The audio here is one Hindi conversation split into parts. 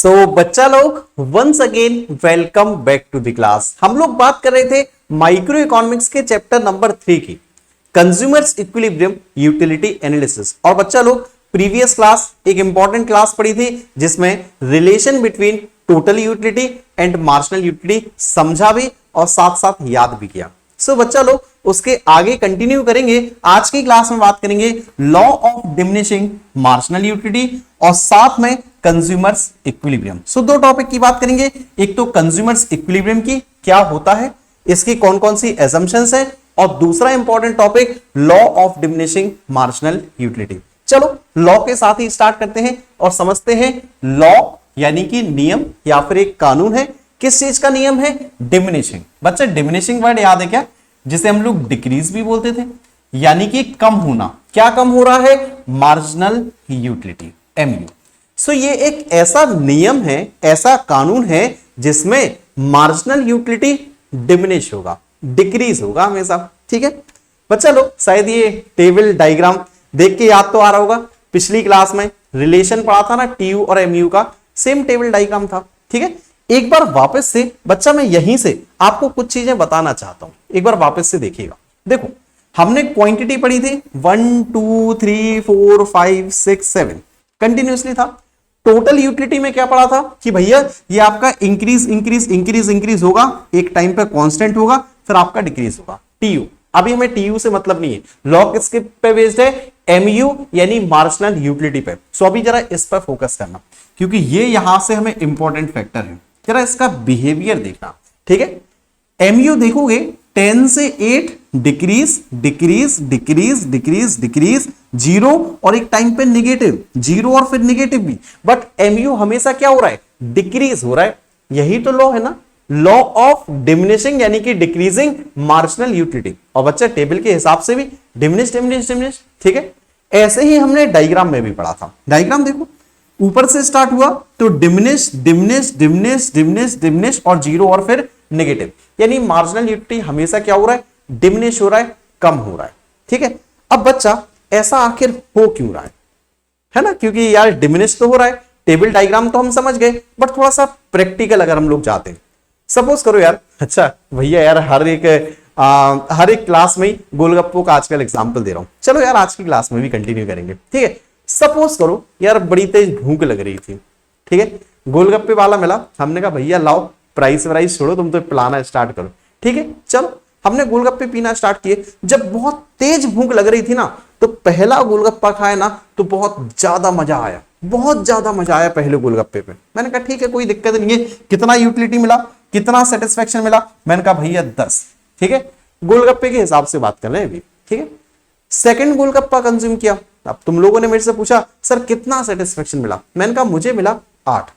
बच्चा लोग once again welcome back to the class. हम लोग बात कर रहे थे माइक्रो इकोनॉमिक्स के चैप्टर नंबर 3 की, कंज्यूमर्स इक्विलिब्रियम यूटिलिटी एनालिसिस। और बच्चा लोग प्रीवियस क्लास एक इंपॉर्टेंट क्लास पढ़ी थी जिसमें relation between total utility and marginal utility समझा भी और साथ साथ याद भी किया। बच्चा लोग उसके आगे कंटिन्यू करेंगे। आज की क्लास में बात करेंगे law of diminishing marginal utility और साथ में कंज्यूमर्स इक्विलिब्रियम। दो टॉपिक की बात करेंगे, एक तो कंज्यूमर्स इक्विलिब्रियम की क्या होता है, इसकी कौन कौन सी एजम्पशंस है, और दूसरा important topic law of diminishing marginal utility. चलो लॉ के साथ ही स्टार्ट करते हैं और समझते हैं लॉ यानी कि नियम या फिर एक कानून है। किस चीज का नियम है? डिमिनिशिंग। बच्चे डिमिनिशिंग वर्ड याद है क्या? जिसे हम लोग डिक्रीज भी बोलते थे, यानी कि कम होना। क्या कम हो रहा है? Marginal utility, MU. ये एक ऐसा नियम है, ऐसा कानून है जिसमें मार्जिनल यूटिलिटी डिमिनिश होगा, डिक्रीज होगा हमेशा। ठीक है बच्चा लोग, शायद ये टेबल डायग्राम देख के याद तो आ रहा होगा। पिछली क्लास में रिलेशन पढ़ा था ना टीयू और एमयू का, सेम टेबल डायग्राम था। ठीक है, एक बार वापस से बच्चा मैं यहीं से आपको कुछ चीजें बताना चाहता हूं, एक बार वापस से देखिएगा। देखो हमने क्वांटिटी पढ़ी थी 1 2 3 4 5 6 7 कंटिन्यूअसली था। टोटल यूटिलिटी में क्या पढ़ा था कि भैया ये आपका इंक्रीज इंक्रीज इंक्रीज इंक्रीज होगा, एक टाइम पे कांस्टेंट होगा, फिर आपका डिक्रीज होगा। टीयू, अभी हमें टीयू से मतलब नहीं है, लॉ किसके पे बेस्ड है? एमयू यानी मार्जिनल यूटिलिटी पे। अभी जरा इस पर फोकस करना क्योंकि ये यहां से हमें इंपॉर्टेंट फैक्टर है। जरा इसका बिहेवियर देखना। ठीक है, एमयू देखोगे 10 से 8 decrease decrease decrease decrease decrease, 0 और एक टाइम पे निगेटिव, 0 और फिर निगेटिव भी, बट एमयू हमेशा क्या हो रहा है? डिक्रीज हो रहा है। यही तो लॉ है ना, लॉ ऑफ डिमिनिशिंग यानी कि डिक्रीजिंग मार्जिनल यूटिलिटी। और बच्चा टेबल के हिसाब से भी डिमिनिश डिमिनिश डिमिनिश। ठीक है, ऐसे ही हमने डायग्राम में भी पढ़ा था। डायग्राम देखो, ऊपर से स्टार्ट हुआ तो diminish diminish diminish diminish diminish और 0 और फिर नेगेटिव, यानी मार्जिनल यूटिलिटी हमेशा क्या हो रहा है? डिमिनिश हो रहा है, कम हो रहा है। ठीक है, अब बच्चा ऐसा आखिर हो क्यों रहा है ना? क्योंकि यार डिमिनिश तो हो रहा है, टेबल डायग्राम तो हम समझ गए, बट थोड़ा सा प्रैक्टिकल अगर हम लोग जाते हैं। सपोज करो यार, अच्छा भैया यार हर एक क्लास में गोलगप्पों का आजकल एग्जाम्पल दे रहा हूं, चलो यार आज की क्लास में भी कंटिन्यू करेंगे। ठीक है, सपोज करो यार बड़ी तेज भूख लग रही थी। ठीक है, गोलगप्पे वाला मिला, हमने कहा भैया लाओ प्राइस वाइस छोड़ो, तुम तो पिलाना स्टार्ट करो। ठीक है, चलो हमने गोलगप्पे पीना स्टार्ट किए। जब बहुत तेज भूख लग रही थी ना, तो पहला गोलगप्पा खाया ना तो बहुत ज्यादा मजा आया, बहुत ज्यादा मजा आया पहले गोलगप्पे पे। मैंने कहा ठीक है कोई दिक्कत नहीं है। कितना यूटिलिटी मिला, कितना सेटिस्फेक्शन मिला? मैंने कहा भैया 10। ठीक है, गोलगप्पे के हिसाब से बात कर रहे हैं अभी। ठीक है, सेकंड गोलगप्पा कंज्यूम किया, अब तुम लोगों ने मेरे से पूछा सर कितना सेटिस्फेक्शन मिला? मैंने कहा मुझे मिला 8।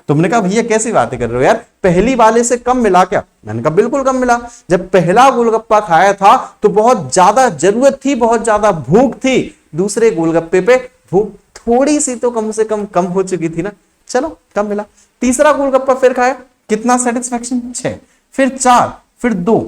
तुमने कहा भैया कैसी बातें कर रहे हो यार, पहली वाले से कम मिला क्या? मैंने कहा बिल्कुल कम मिला। जब पहला गोलगप्पा खाया था तो बहुत ज्यादा जरूरत थी, बहुत ज्यादा भूख थी। दूसरे गोलगप्पे पे भूख थोड़ी सी तो कम से कम हो चुकी थी ना, चलो कम मिला। तीसरा गोलगप्पा फिर खाया, कितना सेटिस्फेक्शन? 6। फिर 4, फिर 2।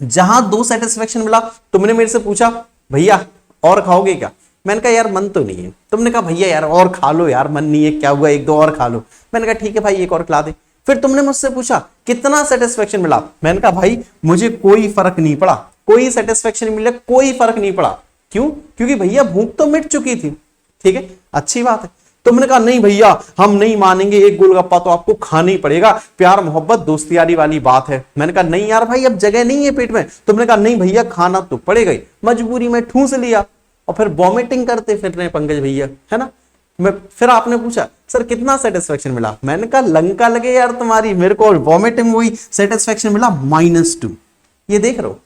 जहां 2 सेटिस्फेक्शन मिला, तुमने मेरे से पूछा भैया और खाओगे क्या? मैंने कहा यार मन तो नहीं है। तुमने कहा भैया यार और खा लो यार, मन नहीं है, क्या हुआ, 1-2 और खा लो। मैंने कहा ठीक है भाई एक और खिला दे। फिर तुमने मुझसे पूछा कितना सेटिस्फेक्शन मिला? मैंने कहा भाई मुझे कोई फर्क नहीं पड़ा, कोई सेटिस्फेक्शन मिला, कोई फर्क नहीं पड़ा। क्यों? क्योंकि भैया भूख तो मिट चुकी थी। ठीक है, अच्छी बात है। तुमने कहा नहीं भैया हम नहीं मानेंगे, एक गोलगप्पा तो आपको खाना ही पड़ेगा, प्यार मोहब्बत दोस्ती यारी वाली बात है। मैंने कहा नहीं यार भाई अब जगह नहीं है पेट में। तुमने कहा नहीं भैया खाना तो पड़ेगा ही। मजबूरी में ठूस लिया और फिर वॉमिटिंग करते फिर रहे पंकज भैया, है ना। फिर आपने पूछा सर कितना सेटिस्फेक्शन मिला? मैंने कहा लंका लगे यार तुम्हारी, मेरे को वॉमिटिंग हुई, सेटिस्फेक्शन मिला -2। ये देख रहे हो,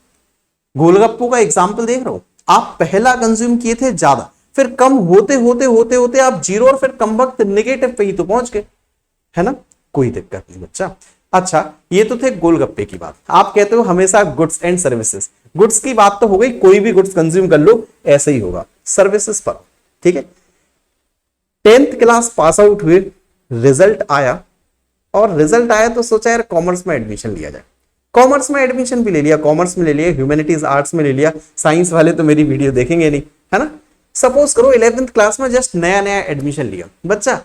गोलगप्पों का एग्जाम्पल देख रहे हो। आप पहला कंज्यूम किए थे ज्यादा, फिर कम होते होते होते होते आप 0 और फिर कम वक्त नेगेटिव पे ही तो पहुंच गए, है ना। कोई दिक्कत नहीं बच्चा। अच्छा ये तो थे गोलगप्पे की बात। आप कहते हो हमेशा गुड्स एंड सर्विसेज, गुड्स की बात तो हो गई, कोई भी गुड्स कंज्यूम कर लो ऐसे ही होगा। सर्विसेज पर ठीक है, 10th क्लास पास आउट हुए, रिजल्ट आया, और रिजल्ट आया तो सोचा यार कॉमर्स में एडमिशन लिया जाए। कॉमर्स में एडमिशन भी ले लिया, कॉमर्स में ले लिया, ह्यूमैनिटीज आर्ट्स में ले लिया। साइंस वाले तो मेरी वीडियो देखेंगे नहीं, है ना। सपोज करो 11th क्लास में जस्ट नया नया एडमिशन लिया बच्चा,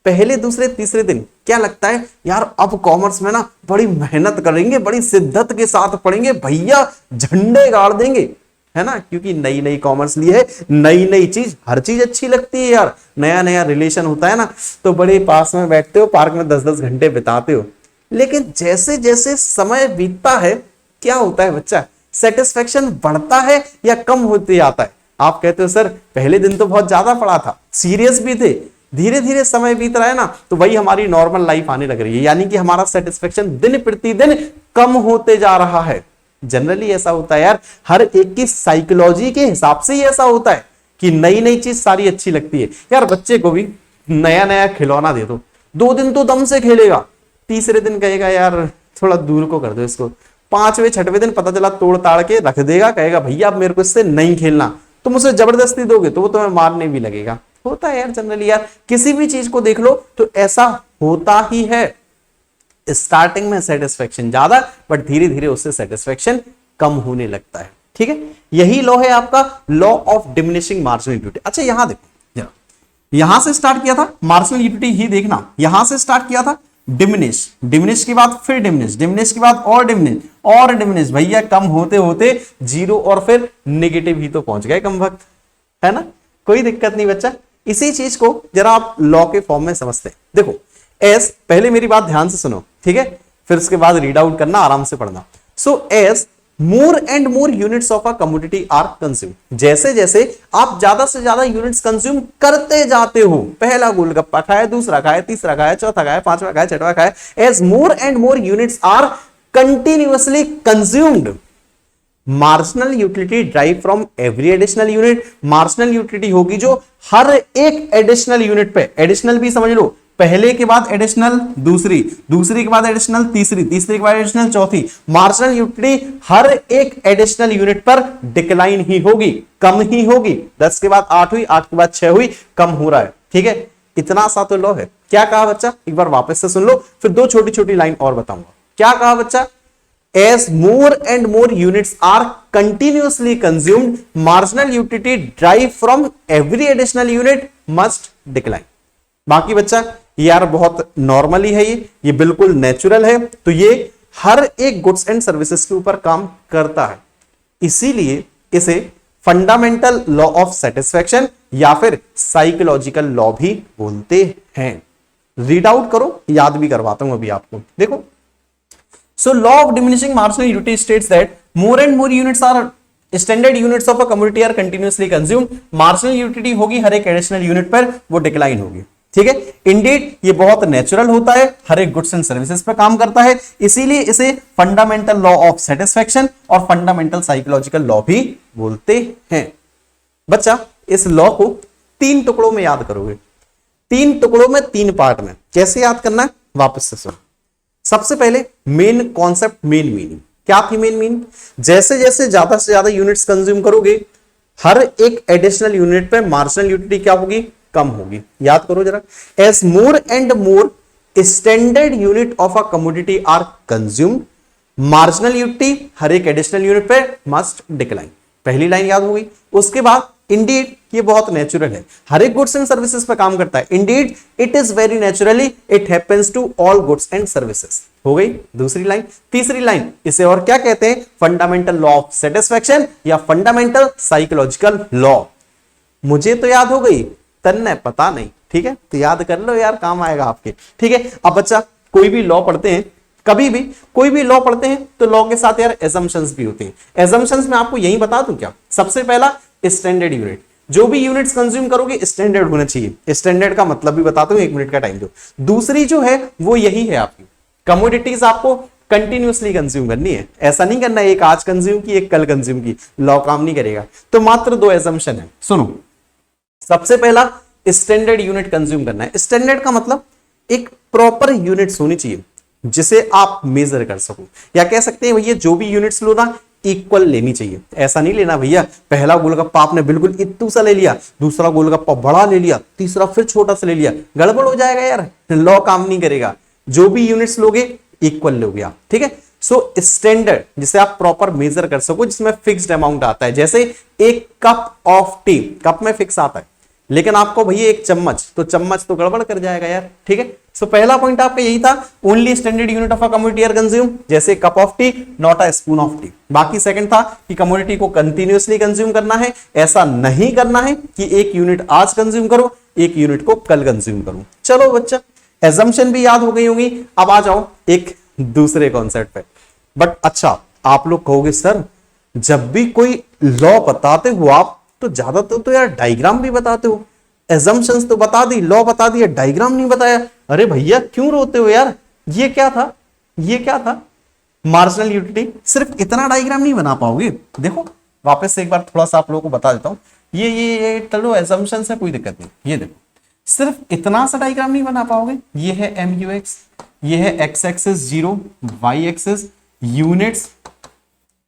पहले दूसरे तीसरे दिन क्या लगता है यार, अब कॉमर्स में ना बड़ी मेहनत करेंगे, बड़ी शिद्दत के साथ पढ़ेंगे भैया, झंडे गाड़ देंगे, है ना, क्योंकि नई नई कॉमर्स ली है, नई नई चीज, हर चीज अच्छी लगती है यार, नया नया रिलेशन होता है ना, तो बड़े पास में बैठते हो, पार्क में 10-10 घंटे बिताते हो। लेकिन जैसे जैसे समय बीतता है क्या होता है बच्चा, सेटिस्फेक्शन बढ़ता है या कम होते जाता है? आप कहते हो सर पहले दिन तो बहुत ज्यादा पढ़ा था, सीरियस भी थे, धीरे धीरे समय बीत रहा है ना, तो वही हमारी नॉर्मल लाइफ आने लग रही है, यानी कि हमारा सेटिस्फेक्शन दिन प्रतिदिन कम होते जा रहा है। जनरली ऐसा होता है यार, हर एक की साइकोलॉजी के हिसाब से ही ऐसा होता है कि नई नई चीज सारी अच्छी लगती है। यार बच्चे को भी नया नया खिलौना दे दो, 2 दिन तो दम से खेलेगा, तीसरे दिन कहेगा यार थोड़ा दूर को कर दो इसको, 5वें 6वें दिन पता चला तोड़ ताड़ के रख देगा, कहेगा भैया अब मेरे को इससे नहीं खेलना, तुम उसे जबरदस्ती दोगे तो वो तुम्हें मारने भी लगेगा। होता है यार जनरली, यार किसी भी चीज को देख लो तो ऐसा होता ही है, स्टार्टिंग में सेटिस्फेक्शन ज्यादा, बट धीरे धीरे उससे सेटिस्फेक्शन कम होने लगता है। ठीक है, यही लॉ है आपका law of diminishing marginal utility. अच्छा यहां देखो, यहां से स्टार्ट किया था मार्जिनल यूटिलिटी ही देखना, यहां से स्टार्ट किया था डिमिनिश, डिमिनिश के बाद फिर डिमिनिश, डिमिनिश के बाद और डिमिनिश और डिमिनिश, भैया कम होते होते जीरो और फिर नेगेटिव ही तो पहुंच गए कम वक्त, है ना, कोई दिक्कत नहीं बच्चा। इसी चीज को जरा आप लॉ के फॉर्म में समझते हैं। देखो एस, पहले मेरी बात ध्यान से सुनो, ठीक है, फिर उसके बाद रीड आउट करना, आराम से पढ़ना। So as more and more units of a commodity are consume, जैसे जैसे आप ज्यादा से ज्यादा यूनिट्स कंज्यूम करते जाते हो, पहला गोलगप्पा खाया, दूसरा खाया, तीसरा खाया, चौथा खाया, 5वां खाया, 6वां खाया, as more and more units are continuously consumed, marginal utility drive from every additional unit, marginal utility होगी जो हर एक एडिशनल यूनिट पे, एडिशनल भी समझ लो, पहले के बाद एडिशनल दूसरी, दूसरी के बाद एडिशनल तीसरी, तीसरी के बाद एडिशनल चौथी, मार्जिनल यूटिलिटी हर एक एडिशनल यूनिट पर डिक्लाइन ही होगी, कम ही होगी। 10 के बाद 8 हुई, 8 के बाद 6 हुई, कम हो रहा है। ठीक है, इतना सा तो लॉ है। क्या कहा बच्चा, एक बार वापस से सुन लो, फिर 2 छोटी छोटी लाइन और बताऊंगा। क्या कहा बच्चा, as more and more units are continuously consumed, marginal utility derived from every additional unit must decline। बाकी बच्चा यार बहुत नॉर्मली है, ये बिल्कुल नेचुरल है, तो ये हर एक गुड्स एंड सर्विसेज के ऊपर काम करता है, इसीलिए इसे फंडामेंटल लॉ ऑफ सेटिस्फैक्शन या फिर साइकोलॉजिकल लॉ भी बोलते हैं। रीड आउट करो, याद भी करवाता हूं अभी आपको। देखो, so law of diminishing marginal utility states that more and more units are standard units of a commodity are continuously consumed, marginal utility होगी हर एक एडिशनल यूनिट पर, वो डिक्लाइन होगी। ठीक है, इंडीड ये बहुत नेचुरल होता है, हर एक गुड्स एंड सर्विसेज पर काम करता है, इसीलिए इसे फंडामेंटल लॉ ऑफ सेटिस्फैक्शन और फंडामेंटल साइकोलॉजिकल लॉ भी बोलते हैं। बच्चा इस लॉ को 3 टुकड़ों में याद करोगे, 3 टुकड़ों में 3 पार्ट में। कैसे याद करना है, वापस से सुनो। सबसे पहले मेन कॉन्सेप्ट, मेन मीनिंग। क्या थी मेन मीनिंग, जैसे जैसे ज्यादा से ज्यादा यूनिट्स कंज्यूम करोगे, हर एक एडिशनल यूनिट पे मार्जिनल यूटिलिटी क्या होगी, कम होगी। याद करो जरा, as more and more standard unit of a commodity are consumed, marginal utility हर एक एडिशनल यूनिट पे मस्ट डिक्लाइन। पहली लाइन याद हो गई। उसके बाद इंडीड ये बहुत नेचुरल है, हर एक गुड्स एंड सर्विसेज पर काम करता है, indeed it is very naturally it happens to all goods and services. हो गई दूसरी लाइन। तीसरी लाइन, इसे और क्या कहते हैं, फंडामेंटल लॉ ऑफ सेटिस्फैक्शन या फंडामेंटल साइकोलॉजिकल लॉ। मुझे तो याद हो गई, तन्ने पता नहीं। ठीक है, तो याद कर लो यार, काम आएगा आपके। ठीक है, अब बच्चा कोई भी लॉ पढ़ते हैं, कभी भी कोई भी लॉ पढ़ते हैं तो लॉ के साथ यार एजम्पशंस भी होते हैं। एजम्पशंस में आपको यही बता दूं क्या, सबसे पहला स्टैंडर्ड यूनिट, जो भी यूनिट्स कंज्यूम करोगे स्टैंडर्ड होना चाहिए। स्टैंडर्ड का मतलब भी बताता हूं, 1 मिनट का टाइम दो। दूसरी जो है वो यही है आपकी, कमोडिटीज आपको कंटिन्यूअसली कंज्यूम करनी है, ऐसा नहीं करना एक आज कंज्यूम की एक कल कंज्यूम की, लॉ काम नहीं करेगा। तो मात्र 2 एजम्पशन है, सुनो। सबसे पहला स्टैंडर्ड यूनिट कंज्यूम करना है। स्टैंडर्ड का मतलब एक प्रॉपर यूनिट्स होनी चाहिए जिसे आप मेजर कर सको, या कह सकते हैं भैया जो भी यूनिट्स लो ना इक्वल लेनी चाहिए। ऐसा नहीं लेना भैया पहला गोलगप्पा आपने बिल्कुल इत्तू सा ले लिया, दूसरा गोलगप्पा बड़ा ले लिया, तीसरा फिर छोटा सा ले लिया, गड़बड़ हो जाएगा यार, लॉ काम नहीं करेगा। जो भी यूनिट्स लोगे इक्वल लोगे आप। ठीक है, सो स्टैंडर्ड जिसे आप प्रॉपर मेजर कर सको, जिसमें फिक्स्ड अमाउंट आता है, जैसे एक कप ऑफ टी, कप में फिक्स आता है, लेकिन आपको भैया एक चम्मच, तो चम्मच तो गड़बड़ कर जाएगा यार, ठीक है। सो पहला पॉइंट आपका यही था, only standard unit of a commodity are consume, जैसे cup of tea not a spoon of tea. बाकी सेकंड था कि कमोडिटी को कंटिन्यूअसली कंज्यूम करना है, ऐसा नहीं करना है कि एक यूनिट आज कंज्यूम करो, एक यूनिट को कल कंज्यूम करो। चलो बच्चा, एजम्पशन भी याद हो गई होगी। अब आ जाओ एक दूसरे कॉन्सेप्ट पे। बट अच्छा, आप लोग कहोगे सर जब भी कोई लॉ बताते हो आप तो ज्यादातर तो यार डायग्राम भी बताते हो, एजम्पशंस तो बता दी, लॉ बता दिया, डायग्राम नहीं बताया। अरे भैया क्यों रोते हो यार, ये क्या था, ये क्या था? मार्जिनल यूटिलिटी, सिर्फ इतना डायग्राम नहीं बना पाओगे। देखो वापस से एक बार थोड़ा सा आप लोगों को बता देता हूं, ये चलो एजम्पशंस है, कोई दिक्कत नहीं। ये देखो सिर्फ इतना सा डायग्राम नहीं बना पाओगे। ये है MUX, ये है x axis 0, y axis units,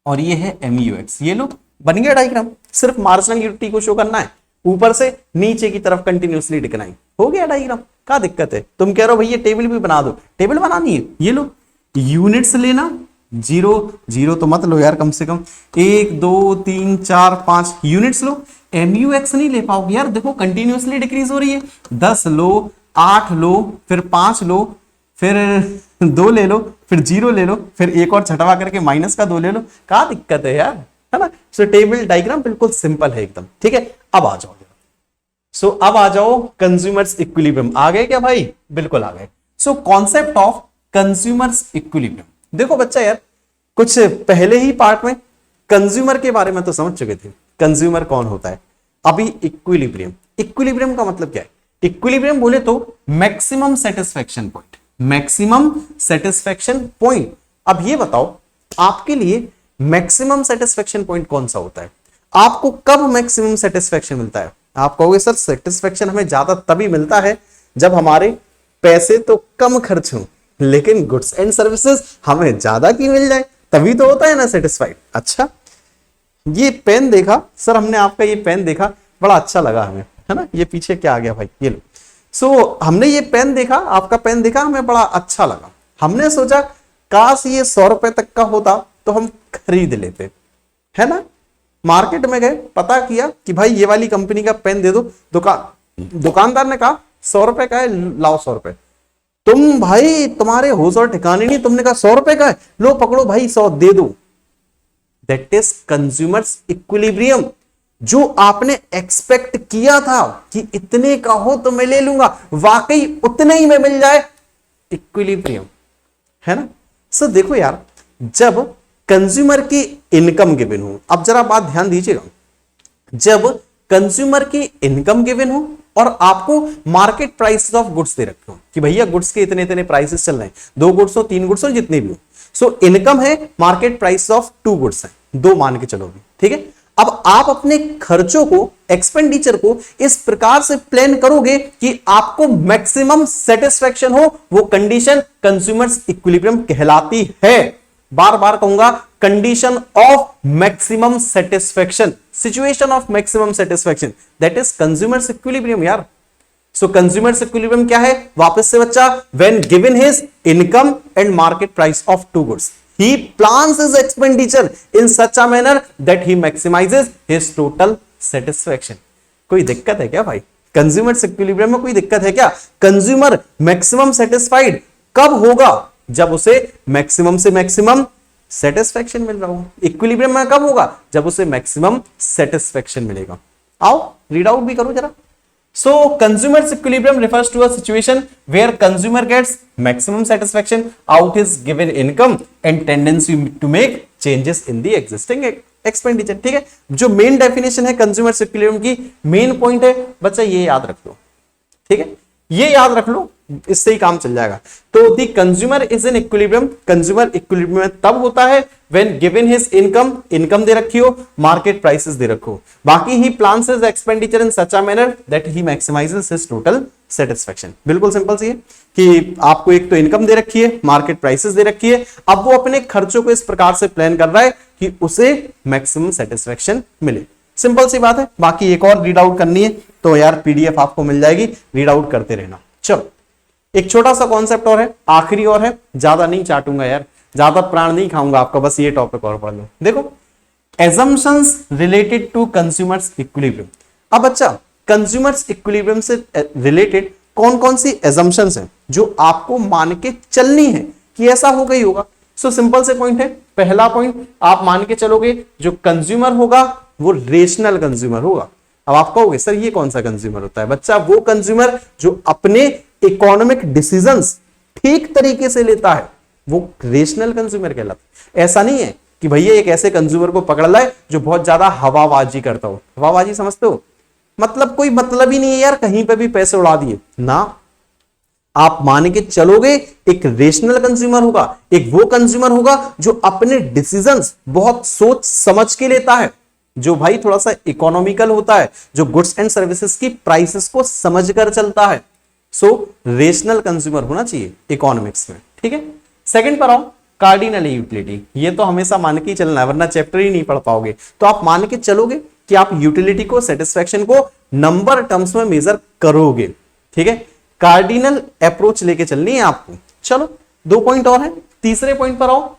और ये है MUX। ये लो बन गया डायग्राम। सिर्फ मार्जिनल यूटिलिटी को शो करना है, ऊपर से नीचे की तरफ कंटिन्यूअसली दिखना है, हो गया डायग्राम। क्या दिक्कत है? तुम कह रहे हो भैया टेबल भी बना दो, टेबल बनानी है, ये लो यूनिट्स लेना, 0 तो मत लो यार, कम से कम 1 2 3 4 5 यूनिट्स लो। MUX नहीं ले पाओगे यार, देखो कंटिन्यूअसली डिक्रीज हो रही है। 10 लो, 8 लो, फिर 5 लो, फिर 2 ले लो, फिर 0 ले लो, फिर एक और छटवा करके माइनस का 2 ले लो। क्या दिक्कत है यार, है ना। सो टेबल डायग्राम बिल्कुल सिंपल है एकदम, ठीक है। अब आ जाओ, सो अब आ जाओ कंज्यूमर्स इक्विलिब्रियम। आ गए क्या भाई? बिल्कुल आ गए। So concept of consumers equilibrium. देखो बच्चा यार, कुछ पहले ही पार्ट में कंज्यूमर के बारे में तो समझ चुके थे, कंज्यूमर कौन होता है। अभी इक्विलिब्रियम, इक्विलिब्रियम का मतलब क्या है? इक्विलिब्रियम बोले तो maximum satisfaction point, maximum satisfaction point. अब ये बताओ आपके लिए मैक्सिमम सेटिस्फेक्शन पॉइंट कौन सा होता है? आपको कब मैक्सिमम सेटिस्फेक्शन मिलता है? आप कहोगे सर सेटिस्फेक्शन हमें ज्यादा तभी मिलता है जब हमारे पैसे तो कम खर्च हो, लेकिन गुड्स एंड सर्विसेज हमें ज्यादा की मिल जाए, तभी तो होता है ना सेटिस्फाइड। अच्छा, ये पेन देखा सर हमने, आपका ये पेन देखा, बड़ा अच्छा लगा हमें, है ना। ये पीछे क्या आ गया भाई, ये लो। सो हमने ये पेन देखा, आपका पेन देखा, हमें बड़ा अच्छा लगा। हमने सोचा काश ये 100 रुपए तक का होता तो हम खरीद लेते, है ना। मार्केट में गए, पता किया कि भाई ये वाली कंपनी का पेन दे दो। दुकानदार ने कहा 100 रुपए का है, लाओ 100 रुपए। तुम भाई तुम्हारे होश और ठिकाने नहीं, तुमने कहा 100 रुपए का है, लो पकड़ो भाई 100 दे दो। That is consumers equilibrium. जो आपने एक्सपेक्ट किया था कि इतने का हो तो मैं ले लूंगा, वाकई उतने ही में मिल जाए, इक्विलिब्रियम, है ना। सो देखो यार, जब कंज्यूमर की इनकम गिवन हो, अब जरा बात ध्यान दीजिएगा, जब कंज्यूमर की इनकम गिवन हो और आपको मार्केट प्राइसेस ऑफ गुड्स दे रखे हो कि भैया गुड्स के इतने इतने प्राइसेस चल रहे हैं, 2 गुड्स हो 3 गुड्स हो जितने भी हो। सो इनकम है, मार्केट प्राइस ऑफ 2 गुड्स है, 2 मान के चलोगे, ठीक है। अब आप अपने खर्चों को, एक्सपेंडिचर को इस प्रकार से प्लान करोगे कि आपको मैक्सिमम सेटिस्फेक्शन हो, वो कंडीशन कंज्यूमर्स इक्विलिब्रियम कहलाती है। बार बार कहूंगा, condition of maximum satisfaction, situation of maximum satisfaction, that is consumers equilibrium यार। सो कंज्यूमर्स इक्विलिब्रियम क्या है? वापस से बच्चा, when given his income and market price of 2 goods, he plans his expenditure in such a manner that he maximizes his total satisfaction। कोई दिक्कत है क्या भाई? कंज्यूमर इक्विलिब्रियम में कोई दिक्कत है क्या? कंज्यूमर मैक्सिमम सेटिस्फाइड कब होगा? जब उसे मैक्सिमम से मैक्सिमम सेटिस्फेक्शन मिल रहा हो। इक्विलिब्रियम में कब होगा? जब उसे मैक्सिमम सेटिस्फेक्शन मिलेगा। आओ रीड आउट भी करो जरा। So consumer's equilibrium refers to a situation where consumer gets maximum satisfaction out his given income and tendency to make changes in the existing expenditure। ठीक है, जो मेन डेफिनेशन है कंज्यूमर्स इक्विलिब्रियम की, मेन पॉइंट है बच्चा, ये याद रख लो, ठीक है, ये याद रख लो, इससे ही काम चल जाएगा। तो the consumer is in equilibrium, consumer equilibrium में तब होता है when given his income, income दे रखी हो, मार्केट प्राइसेस दे रखो, बाकी he plans his expenditure in such a manner that he maximises his total satisfaction. बिल्कुल सिंपल सी है कि आपको एक तो इनकम दे रखी है, मार्केट प्राइसेस दे रखी है, अब वो अपने खर्चों को इस प्रकार से प्लान कर रहा है कि उसे मैक्सिमम सेटिस्फेक्शन मिले। सिंपल सी बात है। बाकी एक और रीड आउट करनी है तो यार पीडीएफ आपको मिल जाएगी, रीड आउट करते रहना। चलो एक छोटा सा कॉन्सेप्ट और है, आखिरी और है, ज्यादा नहीं चाटूंगा यार, ज्यादा प्राण नहीं खाऊंगा आपका, बस ये टॉपिक और पढ़ लो। देखो, assumptions related to consumers equilibrium। अब बच्चा कंज्यूमर्स इक्विलिब्रियम से रिलेटेड कौन कौन सी एजम्पशंस हैं जो आपको मान के चलनी है कि ऐसा हो गई होगा। सो सिंपल से पॉइंट है, पहला पॉइंट आप मान के चलोगे जो कंज्यूमर होगा वो रेशनल कंज्यूमर होगा। अब आप कहोगे सर ये कौन सा कंज्यूमर होता है? बच्चा वो कंज्यूमर जो अपने इकोनॉमिक डिसीजंस ठीक तरीके से लेता है वो रेशनल कंज्यूमर कहलाता है। ऐसा नहीं है कि भैया एक ऐसे कंज्यूमर को पकड़ लाए जो बहुत ज्यादा हवाबाजी करता हो। हवाबाजी समझते हो? मतलब कोई मतलब ही नहीं है यार, कहीं पे भी पैसे उड़ा दिए ना। आप मान के चलोगे एक रेशनल कंज्यूमर होगा, एक वो कंज्यूमर होगा जो अपने डिसीजंस बहुत सोच समझ के लेता है, जो भाई थोड़ा सा इकोनॉमिकल होता है, जो गुड्स एंड सर्विसेज की प्राइसेस को समझकर चलता है। सो रेशनल कंज्यूमर होना चाहिए इकोनॉमिक्स में, ठीक है। सेकंड पर आओ, कार्डिनल यूटिलिटी। ये तो हमेशा मान के ही चलना है वरना चैप्टर ही नहीं पढ़ पाओगे। तो आप मान के चलोगे कि आप यूटिलिटी को, सेटिस्फैक्शन को नंबर टर्म्स में मेजर करोगे, ठीक है। कार्डिनल अप्रोच लेके चलनी है आपको। चलो 2 पॉइंट और है। तीसरे पॉइंट पर आओ,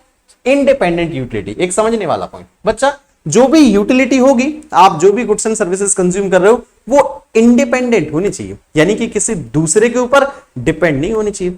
इंडिपेंडेंट यूटिलिटी। एक समझने वाला पॉइंट, बच्चा जो भी यूटिलिटी होगी, आप जो भी गुड्स एंड सर्विसेज कंज्यूम कर रहे हो वो इंडिपेंडेंट होनी चाहिए, यानी कि किसी दूसरे के ऊपर डिपेंड नहीं होनी चाहिए।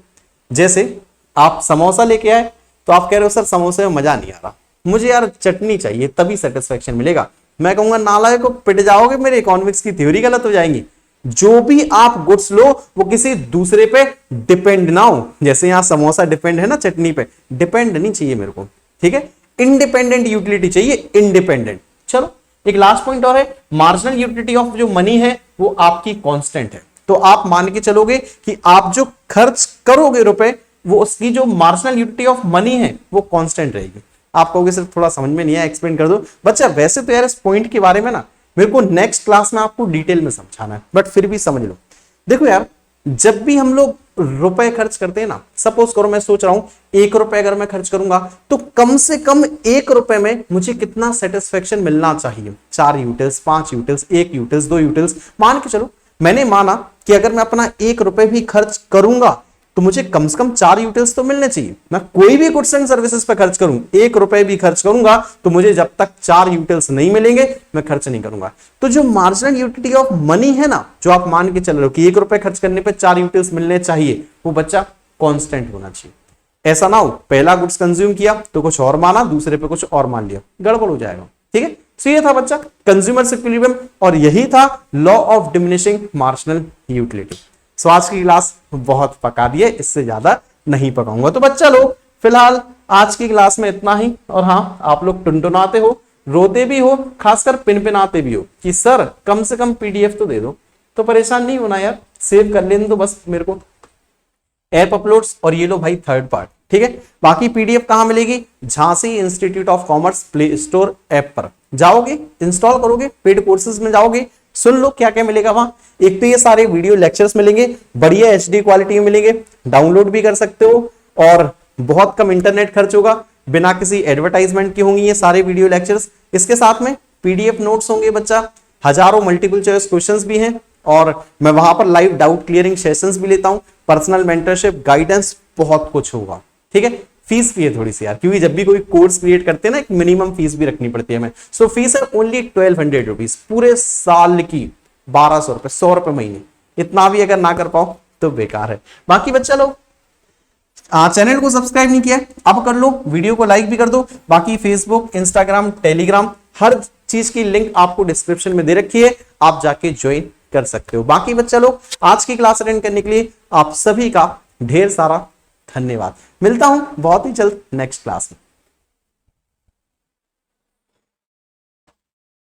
जैसे आप समोसा लेके आए तो आप कह रहे हो सर समोसे में मजा नहीं आ रहा, मुझे यार चटनी चाहिए तभी सेटिस्फेक्शन मिलेगा। मैं कहूंगा नालायक को पिट जाओगे, मेरे इकोनॉमिक्स की थ्योरी गलत हो जाएंगी। जो भी आप गुड्स लो वो किसी दूसरे पे डिपेंड ना हो। जैसे यहां समोसा डिपेंड है ना चटनी पे, डिपेंड नहीं चाहिए मेरे को, ठीक है। इंडिपेंडेंट यूटिलिटी चाहिए, इंडिपेंडेंट। चलो एक लास्ट पॉइंट और है, मार्जिनल यूटिलिटी ऑफ जो मनी है वो आपकी कांस्टेंट है। तो आप मान के चलोगे कि आप जो खर्च करोगे रुपए, वो उसकी जो मार्जिनल यूटिलिटी ऑफ मनी है वो कांस्टेंट रहेगी। आप कहोगे सिर्फ थोड़ा समझ में नहीं आया, एक्सप्लेन कर दो। बच्चा वैसे तो यार इस पॉइंट के बारे में ना मेरे को नेक्स्ट क्लास में आपको डिटेल में समझाना है, बट फिर भी समझ लो। देखो यार, जब भी हम लोग रुपए खर्च करते हैं ना, सपोज करो मैं सोच रहा हूं 1 रुपए अगर मैं खर्च करूंगा तो कम से कम 1 रुपए में मुझे कितना सेटिस्फेक्शन मिलना चाहिए? 4 यूटिल्स, 5 यूटिल्स, 1 यूटिल्स, 2 यूटिल्स, मान के चलो। मैंने माना कि अगर मैं अपना 1 रुपए भी खर्च करूंगा तो मुझे कम से कम 4 यूटिल्स तो मिलने चाहिए। मैं कोई भी गुड्स एंड सर्विसेज पे खर्च करूं, 1 रुपए भी खर्च करूंगा तो मुझे जब तक 4 यूटिल्स नहीं मिलेंगे मैं खर्च नहीं करूंगा। तो जो मार्जिनल यूटिलिटी ऑफ मनी है ना, जो आप मान के चल रहे हो कि 1 रुपए खर्च करने पे 4 यूटिल्स मिलने चाहिए, वो बच्चा कांस्टेंट होना चाहिए। ऐसा ना हो पहला गुड्स कंज्यूम किया तो कुछ और माना, दूसरे पे कुछ और मान लिया, गड़बड़ हो जाएगा, ठीक है। तो ये था बच्चा कंज्यूमर इक्विलिब्रियम और यही था law of diminishing marginal utility. So आज की क्लास बहुत पका दिए, इससे ज्यादा नहीं पकाऊंगा। तो बच्चा लोग फिलहाल आज की क्लास में इतना ही। और हाँ, आप लोग टुनटुनाते हो, रोते भी हो, खासकर पिनपिनाते भी हो कि सर कम से कम पीडीएफ तो दे दो। तो परेशान नहीं होना यार, सेव कर लेने दो बस मेरे को ऐप अपलोड्स, और ये लो भाई थर्ड पार्ट, ठीक है। बाकी पीडीएफ कहां मिलेगी? Jhansi institute of commerce play store app पर जाओगे, इंस्टॉल करोगे, पेड कोर्सेज में जाओगे, सुन लो क्या क्या मिलेगा वहां। एक तो ये सारे वीडियो लेक्चर्स मिलेंगे, बढ़िया एचडी क्वालिटी में मिलेंगे, डाउनलोड भी कर सकते हो और बहुत कम इंटरनेट खर्च होगा, बिना किसी एडवर्टाइजमेंट की होंगी ये सारे वीडियो लेक्चर्स। इसके साथ में पीडीएफ नोट्स होंगे बच्चा, हजारों मल्टीपल चॉइस क्वेश्चंस भी हैं, और मैं वहां पर लाइव डाउट क्लियरिंग सेशंस भी लेता हूं, पर्सनल मेंटरशिप, गाइडेंस, बहुत कुछ होगा, ठीक है। फीस भी है थोड़ी सी यार, क्योंकि जब भी कोई कोर्स क्रिएट करते हैं ना एक मिनिमम फीस भी रखनी पड़ती है हमें। सो फीस है ओनली 1200 रुपीज पूरे साल की, 1200 रुपए, 100 रुपए महीने। इतना भी अगर ना कर पाओ तो बेकार है। बाकी बच्चा लोग चैनल को सब्सक्राइब नहीं किया अब कर लो, वीडियो को लाइक भी कर दो। बाकी फेसबुक, इंस्टाग्राम, टेलीग्राम, हर चीज की लिंक आपको डिस्क्रिप्शन में दे रखी है, आप जाके ज्वाइन कर सकते हो। बाकी बच्चा लोग आज की क्लास अटेंड करने के लिए आप सभी का ढेर सारा धन्यवाद। मिलता हूं बहुत ही जल्द नेक्स्ट क्लास में।